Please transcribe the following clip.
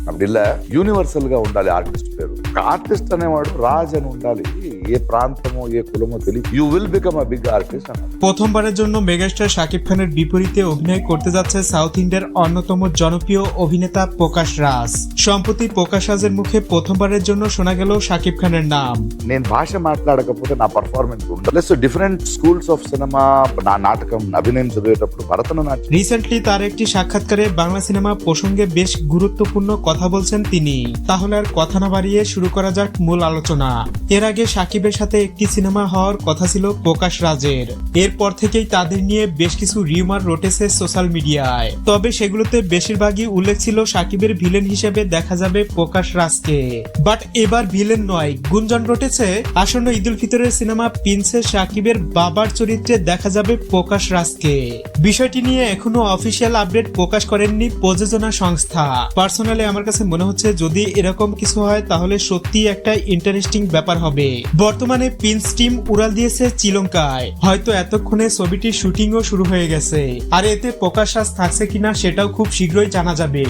కాబట్టి ఇలా యూనివర్సల్ గా ఉండాలి ఆర్టిస్ట్ పేరు. ఆర్టిస్ట్ అనేవాడు రాజ్ అని ఉండాలి. ఏ ప్రాంతమో ఏ కులమో తెలియదు. You will become a big artist అన్నారు. প্রথমবারের জন্য মেগাস্টার শাকিব খানের বিপরীতে অভিনয় করতে যাচ্ছে সাউথ ইন্ডিয়ার অন্যতম জনপ্রিয় অভিনেতা প্রকাশ রাজ। সম্প্রতি প্রকাশ রাজের মুখে প্রথমবারের জন্য শোনা গেল শাকিব খানের নাম। నేను భాష మాట్లాడకపోతే నా పర్ఫార్మెన్స్ ఉండదు. Plus different schools of cinema, నా నాటకం అభినయం చదివేటప్పుడు భరతనాట్యం রিসেন্টলি তার একটি সাক্ষাৎকারে বাংলা সিনেমা প্রসঙ্গে বেশ গুরুত্বপূর্ণ কথা বলছেন তিনি। তাহলে আর কথা না বাড়িয়ে শুরু করা যাক মূল আলোচনা। এর আগে শাকিবের সাথে একটি সিনেমা হওয়ার কথা ছিল প্রকাশ রাজের। এরপর থেকেই তাদের নিয়ে বেশ কিছু রিউমার রটেছে সোশ্যাল মিডিয়ায়। তবে সেগুলোতে বেশিরভাগই উল্লেখ ছিল শাকিবের ভিলেন হিসেবে দেখা যাবে প্রকাশ রাজকে। বাট এবার ভিলেন নয়, গুঞ্জন রটেছে আসন্ন ঈদ উল ফিতরের সিনেমা প্রিন্সে শাকিবের বাবার চরিত্রে দেখা যাবে প্রকাশ রাজকে। বিষয়টি নিয়ে এখনো অফিসিয়াল আপডেট প্রকাশ করেননি প্রযোজনা সংস্থা। পার্সোনালি আমার কাছে মনে হচ্ছে যদি এরকম কিছু হয় তাহলে সত্যি একটা ইন্টারেস্টিং ব্যাপার হবে। বর্তমানে প্রিন্স টিম উড়াল দিয়েছে শ্রীলঙ্কায়। হয়তো এতক্ষণে ছবিটির শুটিংও শুরু হয়ে গেছে। আর এতে প্রকাশ রাজ থাকছে কিনা সেটাও খুব শীঘ্রই জানা যাবে।